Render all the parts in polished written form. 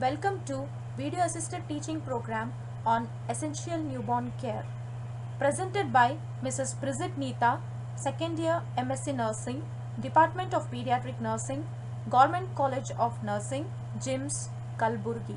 Welcome to Video Assisted Teaching Program on Essential Newborn Care, presented by Mrs. Brizit Neeta, Second Year MSc Nursing, Department of Pediatric Nursing, Government College of Nursing, JIMS, Kalburgi.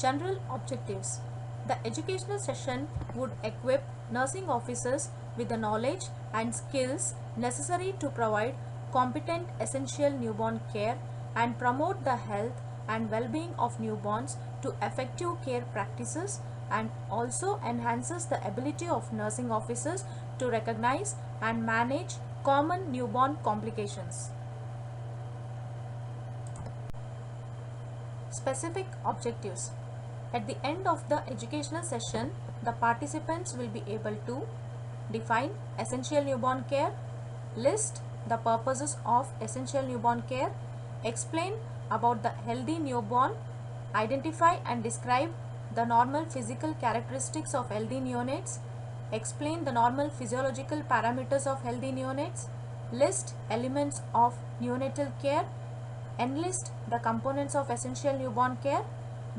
General objectives. The educational session would equip nursing officers with the knowledge and skills necessary to provide competent essential newborn care and promote the health and well-being of newborns to effective care practices, and also enhances the ability of nursing officers to recognize and manage common newborn complications. Specific objectives. At the end of the educational session, the participants will be able to define essential newborn care, list the purposes of essential newborn care, explain about the healthy newborn, identify and describe the normal physical characteristics of healthy neonates, explain the normal physiological parameters of healthy neonates, list elements of neonatal care, enlist the components of essential newborn care,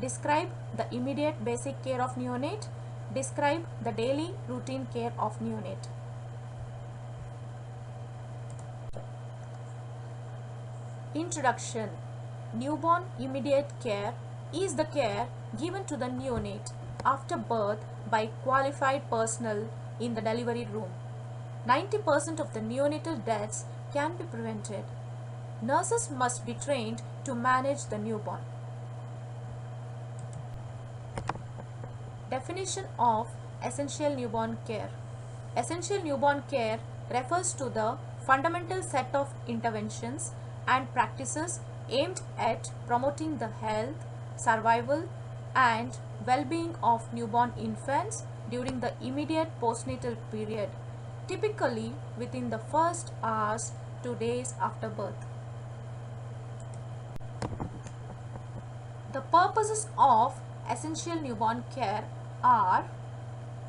describe the immediate basic care of neonate, describe the daily routine care of neonate. Introduction. Newborn immediate care is the care given to the neonate after birth by qualified personnel in the delivery room. 90% of the neonatal deaths can be prevented. Nurses must be trained to manage the newborn. Definition of essential newborn care. Essential newborn care refers to the fundamental set of interventions and practices aimed at promoting the health, survival, and well-being of newborn infants during the immediate postnatal period, typically within the first hours to days after birth. The purposes of essential newborn care are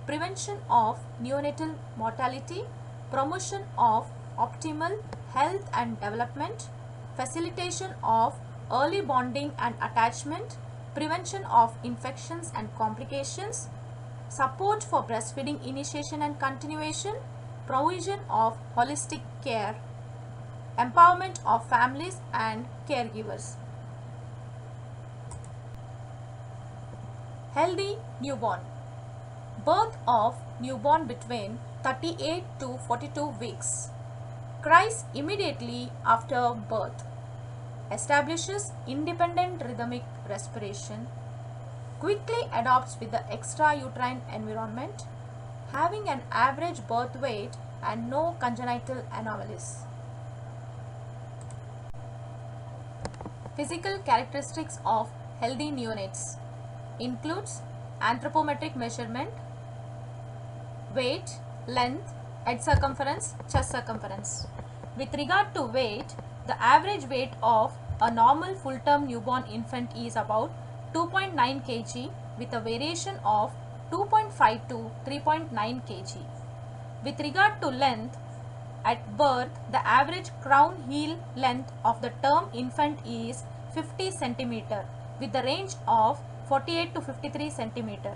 prevention of neonatal mortality, promotion of optimal health and development, facilitation of early bonding and attachment, prevention of infections and complications, support for breastfeeding initiation and continuation, provision of holistic care, empowerment of families and caregivers. Healthy newborn. Birth of newborn between 38 to 42 weeks. Cries immediately after birth. Establishes independent rhythmic respiration. Quickly adapts with the extrauterine environment. Having an average birth weight and no congenital anomalies. Physical characteristics of healthy neonates includes anthropometric measurement, weight, length, head circumference, chest circumference. With regard to weight, the average weight of a normal full-term newborn infant is about 2.9 kg with a variation of 2.5 to 3.9 kg. With regard to length, at birth, the average crown heel length of the term infant is 50 cm with the range of 48 to 53 cm.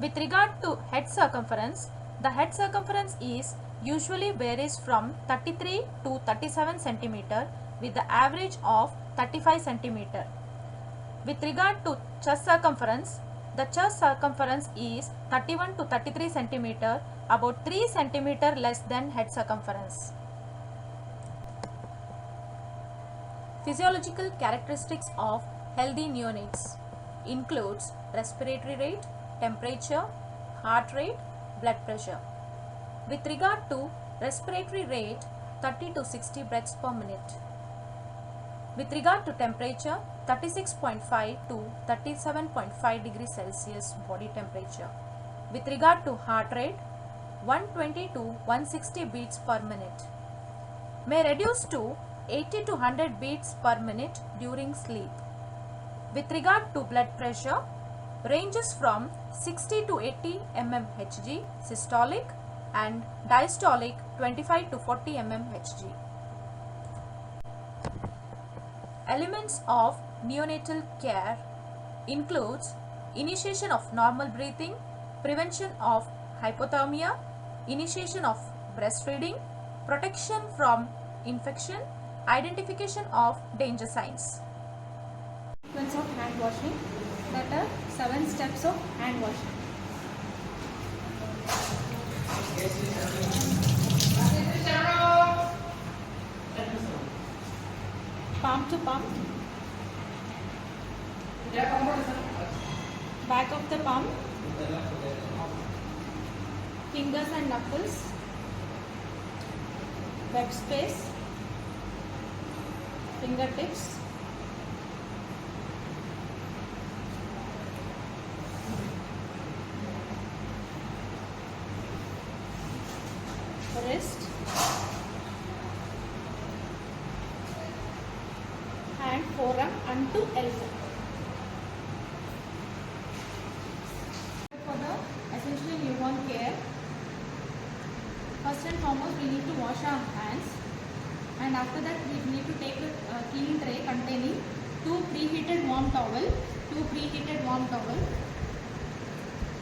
With regard to head circumference, the head circumference is usually varies from 33 to 37 cm with the average of 35 cm. With regard to chest circumference, the chest circumference is 31 to 33 cm, about 3 cm less than head circumference. Physiological characteristics of healthy neonates includes respiratory rate, temperature, heart rate, blood pressure. With regard to respiratory rate, 30 to 60 breaths per minute. With regard to temperature, 36.5 to 37.5 degrees Celsius body temperature. With regard to heart rate, 120 to 160 beats per minute. May reduce to 80 to 100 beats per minute during sleep. With regard to blood pressure, ranges from 60 to 80 mmHg systolic and diastolic 25 to 40 mmHg. Elements of neonatal care includes initiation of normal breathing, prevention of hypothermia, initiation of breastfeeding, protection from infection, identification of danger signs. Sequence of hand washing, that are 7 steps of hand washing. Palm to palm, back of the palm, fingers and knuckles, web space, fingertips, wrist, hand, forearm unto elbow. For the essential newborn care, first and foremost we need to wash our hands, and after that we need to take a clean tray containing two preheated warm towel,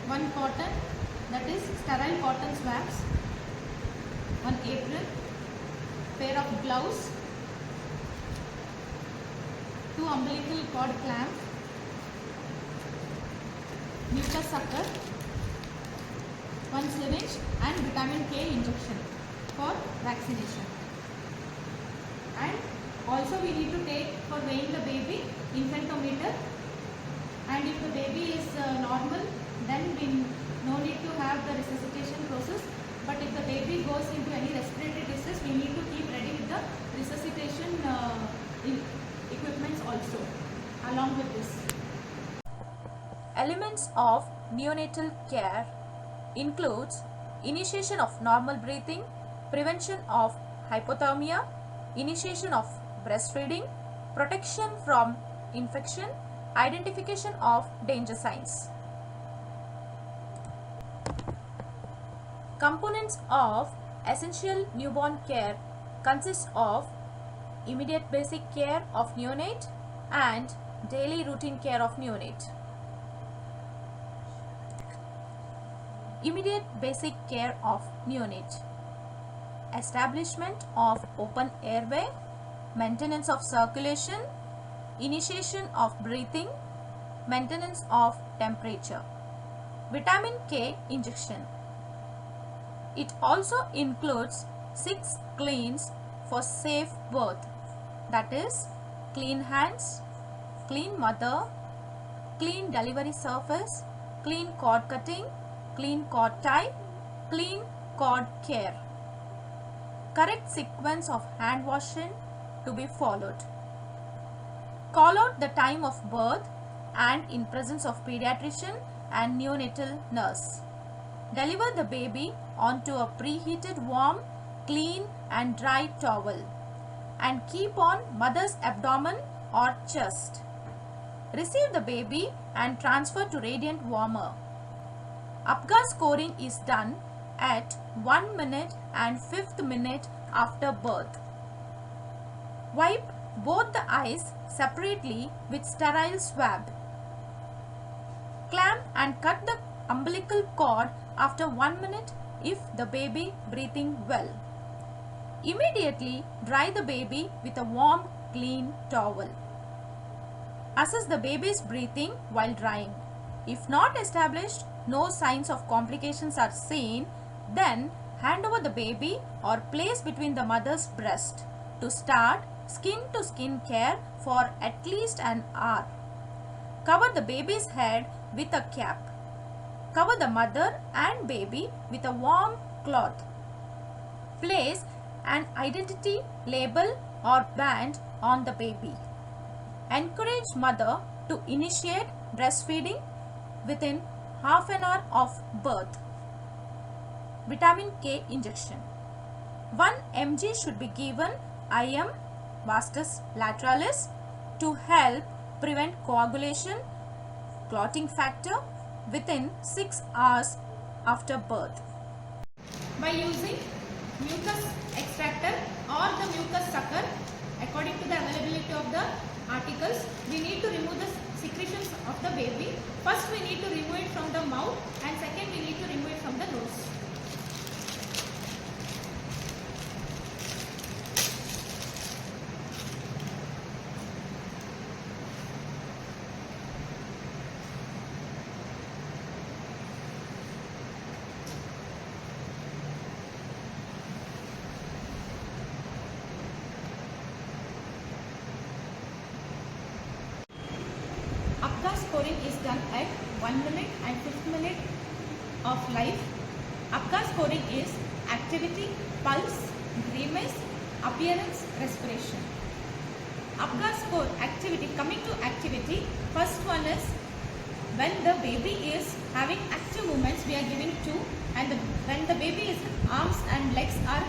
one cotton, that is sterile cotton swabs, one apron, pair of gloves, two umbilical cord clamps, mucus sucker, one syringe and vitamin K injection for vaccination. And also we need to take for weighing the baby infantometer, and if the baby is normal, then we no need to have the resuscitation process. But if the baby goes into any respiratory distress, we need to keep ready with the resuscitation equipments also along with this. Elements of neonatal care includes initiation of normal breathing, prevention of hypothermia, initiation of breastfeeding, protection from infection, identification of danger signs. Components of essential newborn care consist of immediate basic care of neonate and daily routine care of neonate. Immediate basic care of neonate: establishment of open airway, maintenance of circulation, initiation of breathing, maintenance of temperature. Vitamin K injection. It also includes 6 cleans for safe birth, that is clean hands, clean mother, clean delivery surface, clean cord cutting, clean cord tie, clean cord care. Correct sequence of hand washing to be followed. Call out the time of birth and in presence of pediatrician and neonatal nurse. Deliver the baby onto a preheated warm, clean and dry towel and keep on mother's abdomen or chest. Receive the baby and transfer to radiant warmer. Apgar scoring is done at 1 minute and 5th minute after birth. Wipe both the eyes separately with sterile swab. Clamp and cut the umbilical cord after 1 minute if the baby breathing well. Immediately dry the baby with a warm, clean towel. Assess the baby's breathing while drying. If not established, no signs of complications are seen, then hand over the baby or place between the mother's breast to start skin to skin care for at least an hour. Cover the baby's head with a cap. Cover the mother and baby with a warm cloth. Place an identity label or band on the baby. Encourage mother to initiate breastfeeding within half an hour of birth. Vitamin K injection. 1 mg should be given IM vastus lateralis to help prevent coagulation, clotting factor within 6 hours after birth. By using mucus extractor or the mucus sucker according to the availability of the of the baby. First we need to remove it from the mouth and second we need to remove it from the nose. Apgar scoring is done at 1 minute and 5th minute of life. Apgar scoring is activity, pulse, grimace, appearance, respiration. Apgar score activity, coming to activity, first one is when the baby is having active movements we are giving 2 and when the baby is arms and legs are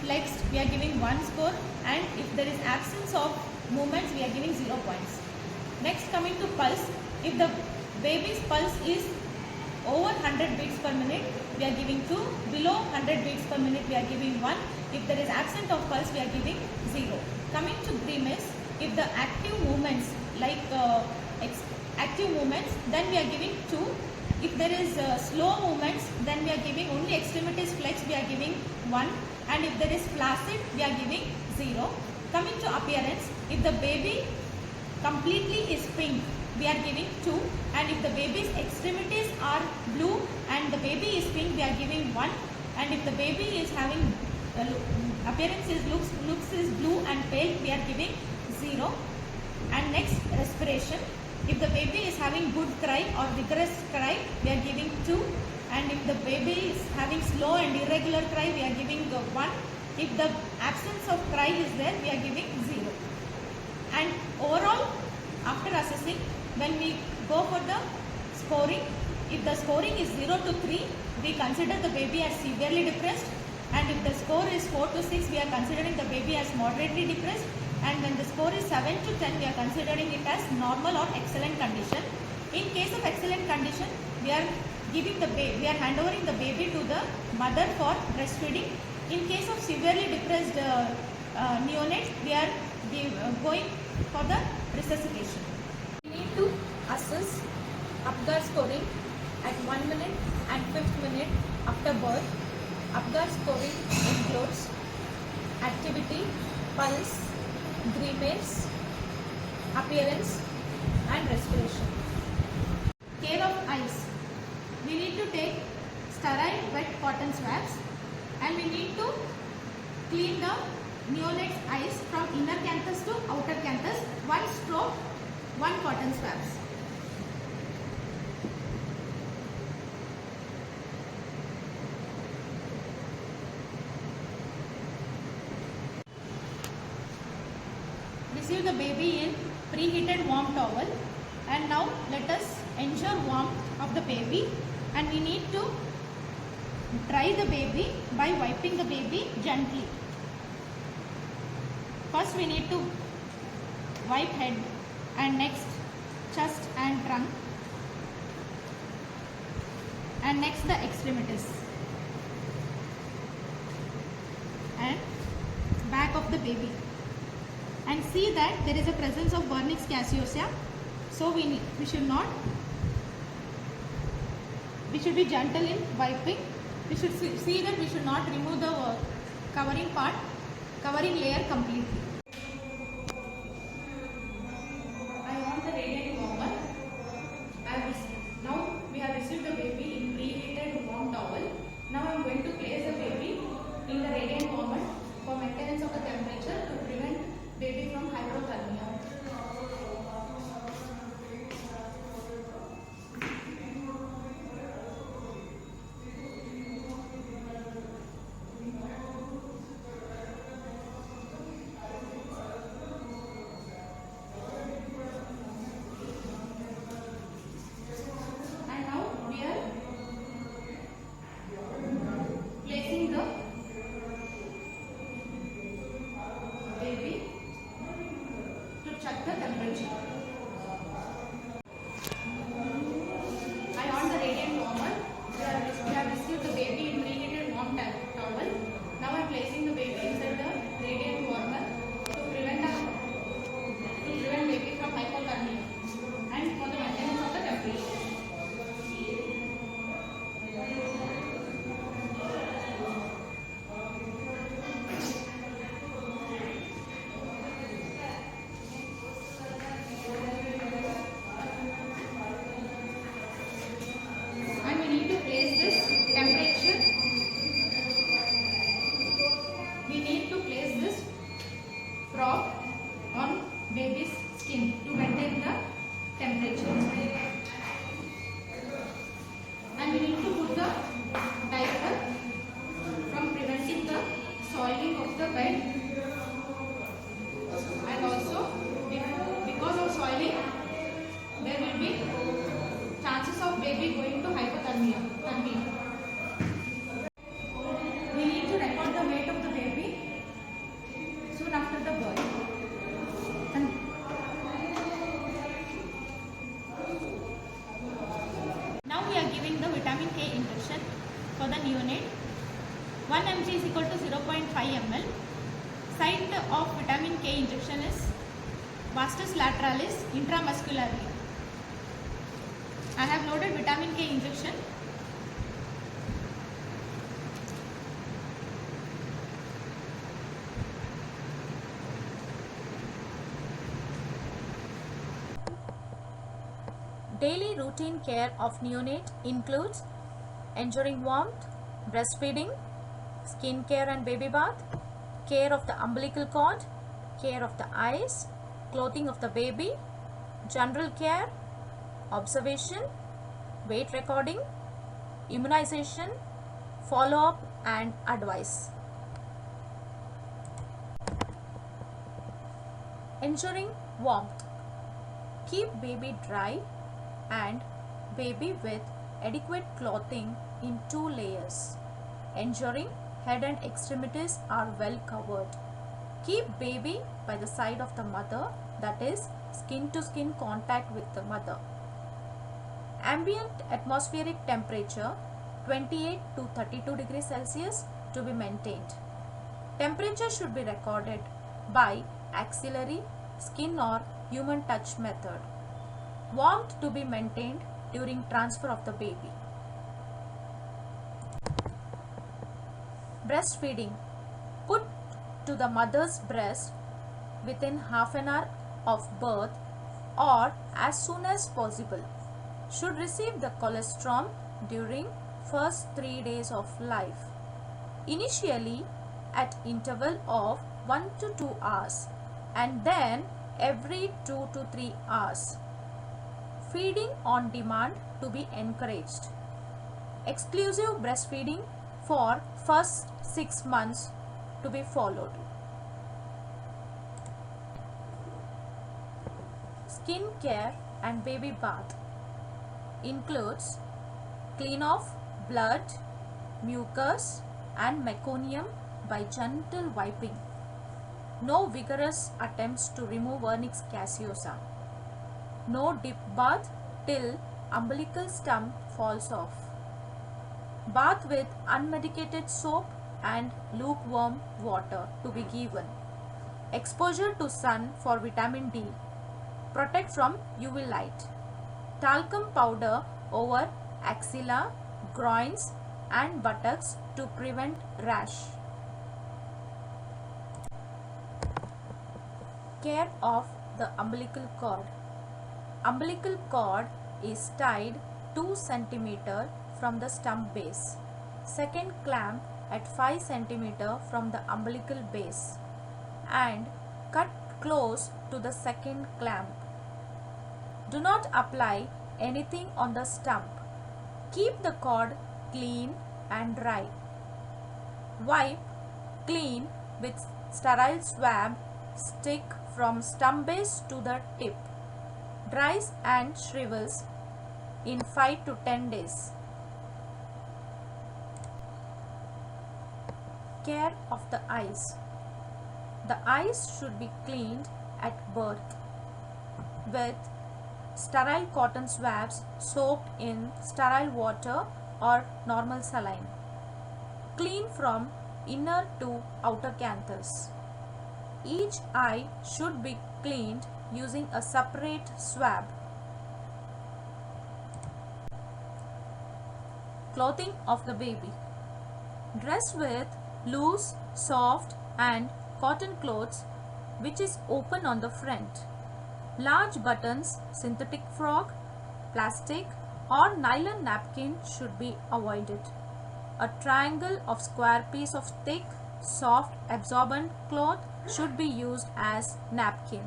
flexed we are giving 1 score and if there is absence of movements we are giving 0 points. Next coming to pulse, if the baby's pulse is over 100 beats per minute we are giving 2, below 100 beats per minute we are giving 1, if there is absence of pulse we are giving 0. Coming to grimace, if the active movements like active movements then we are giving 2, if there is slow movements then we are giving only extremities flexed we are giving 1 and if there is flaccid we are giving 0. Coming to appearance, if the baby completely is pink we are giving 2 and if the baby's extremities are blue and the baby is pink we are giving 1 and if the baby is having appearance is looks is blue and pale we are giving 0. And next respiration, if the baby is having good cry or vigorous cry we are giving 2 and if the baby is having slow and irregular cry we are giving 1, if the absence of cry is there we are giving 0. And overall after assessing when we go for the scoring, if the scoring is 0 to 3 we consider the baby as severely depressed and if the score is 4 to 6 we are considering the baby as moderately depressed and when the score is 7 to 10 we are considering it as normal or excellent condition. In case of excellent condition we are giving the baby, we are handovering the baby to the mother for breastfeeding. In case of severely depressed neonates we are going for the resuscitation. We need to assess Apgar scoring at 1 minute and 5th minute after birth. Apgar scoring includes activity, pulse, grimace, appearance and respiration. Care of eyes. We need to take sterile wet cotton swabs and we need to clean the neonate's eyes from inner canthus to outer canthus, 1 stroke, 1 cotton swabs. Receive the baby in preheated warm towel and now let us ensure warmth of the baby and we need to dry the baby by wiping the baby gently. First we need to wipe head and next chest and trunk and next the extremities and back of the baby and see that there is a presence of vernix caseosa, so we should be gentle in wiping. We should see that we should not remove the covering layer completely. I want the radiant warmer. Now we have received the baby in preheated warm towel. Now I am going to place the baby in the radiant warmer for maintenance of the temperature to prevent baby from hypothermia. drop on baby's skin to maintain the temperature. And we need to put the diaper from preventing the soiling of the bed, and also because of soiling there will be chances of baby going to hypothermia. We need to record the weight of the baby soon after the birth. And now we are giving the vitamin K injection for the neonate. 1 mg is equal to 0.5 ml. Site of vitamin K injection is vastus lateralis intramuscularly. I have loaded vitamin K injection. Daily routine care of neonate includes ensuring warmth, breastfeeding, skin care and baby bath, care of the umbilical cord, care of the eyes, clothing of the baby, general care, observation, weight recording, immunization, follow-up and advice. Ensuring warmth. Keep baby dry and baby with adequate clothing in 2 layers, ensuring head and extremities are well covered. Keep baby by the side of the mother, that is skin to skin contact with the mother. Ambient atmospheric temperature 28 to 32 degrees Celsius to be maintained. Temperature should be recorded by axillary, skin or human touch method. Warmth to be maintained during transfer of the baby. Breastfeeding. Put to the mother's breast within half an hour of birth or as soon as possible. Should receive the colostrum during first 3 days of life. Initially at interval of 1 to 2 hours and then every 2 to 3 hours. Feeding on demand to be encouraged. Exclusive breastfeeding for first 6 months to be followed. Skin care and baby bath includes clean off blood, mucus and meconium by gentle wiping. No vigorous attempts to remove vernix caseosa. No dip bath till umbilical stump falls off. Bath with unmedicated soap and lukewarm water to be given. Exposure to sun for vitamin D. Protect from UV light. Talcum powder over axilla, groins and buttocks to prevent rash. Care of the umbilical cord. Umbilical cord is tied 2 cm from the stump base. Second clamp at 5 cm from the umbilical base and cut close to the second clamp. Do not apply anything on the stump. Keep the cord clean and dry. Wipe clean with sterile swab stick from stump base to the tip. Dries and shrivels in 5 to 10 days. Care of the eyes. The eyes should be cleaned at birth with sterile cotton swabs soaked in sterile water or normal saline. Clean from inner to outer canthus. Each eye should be cleaned using a separate swab. Clothing of the baby. Dress with loose, soft and cotton clothes which is open on the front. Large buttons, synthetic frock, plastic or nylon napkin should be avoided. A triangle of square piece of thick, soft, absorbent cloth should be used as napkin.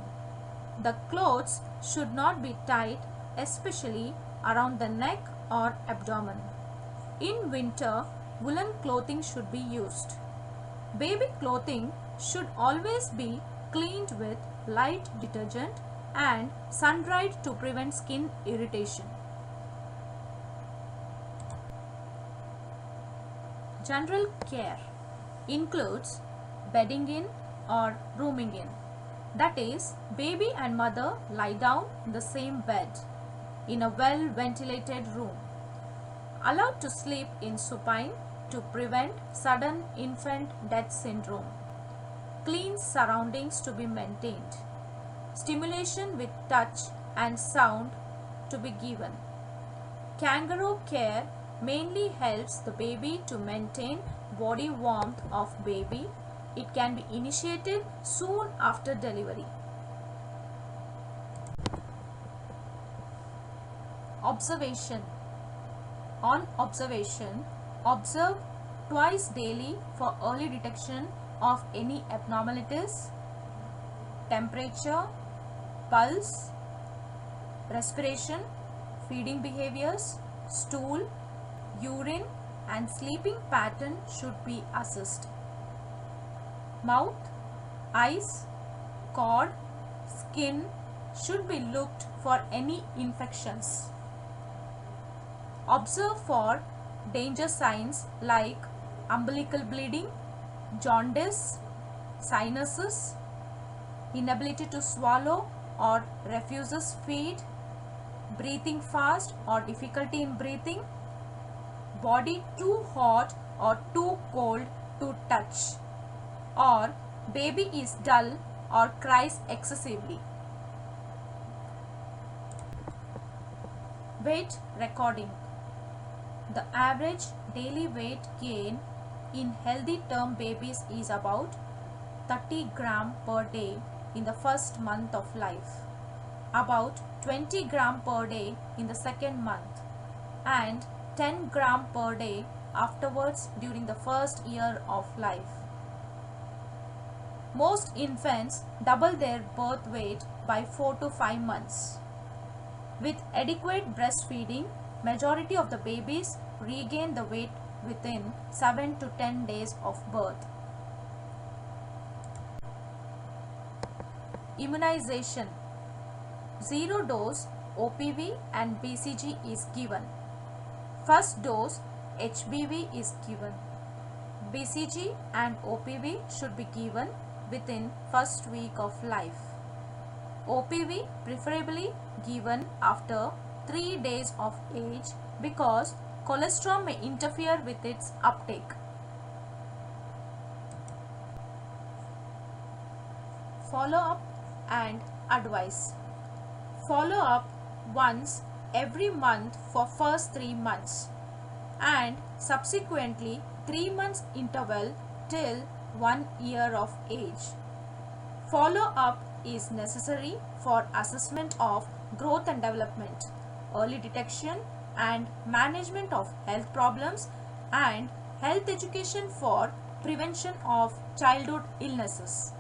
The clothes should not be tight, especially around the neck or abdomen. In winter, woolen clothing should be used. Baby clothing should always be cleaned with light detergent and sun-dried to prevent skin irritation. General care includes bedding in or rooming in. That is, baby and mother lie down in the same bed in a well-ventilated room. Allowed to sleep in supine to prevent sudden infant death syndrome. Clean surroundings to be maintained. Stimulation with touch and sound to be given. Kangaroo care mainly helps the baby to maintain body warmth of baby. It can be initiated soon after delivery. Observation. On observation, observe twice daily for early detection of any abnormalities, temperature, pulse, respiration, feeding behaviors, stool, urine and sleeping pattern should be assessed. Mouth, eyes, cord, skin should be looked for any infections. Observe for danger signs like umbilical bleeding, jaundice, sinuses, inability to swallow or refuses feed, breathing fast or difficulty in breathing, body too hot or too cold to touch, or baby is dull or cries excessively. Weight recording. The average daily weight gain in healthy term babies is about 30 gram per day in the first month of life, about 20 gram per day in the second month, and 10 gram per day afterwards during the first year of life. Most infants double their birth weight by 4 to 5 months. With adequate breastfeeding, majority of the babies regain the weight within 7 to 10 days of birth. Immunization. Zero dose OPV and BCG is given. First dose HBV is given. BCG and OPV should be given within first week of life. OPV preferably given after 3 days of age because colostrum may interfere with its uptake. Follow up and advice. Follow up once every month for first 3 months and subsequently 3 months interval till 1 year of age. Follow up is necessary for assessment of growth and development, early detection and management of health problems, and health education for prevention of childhood illnesses.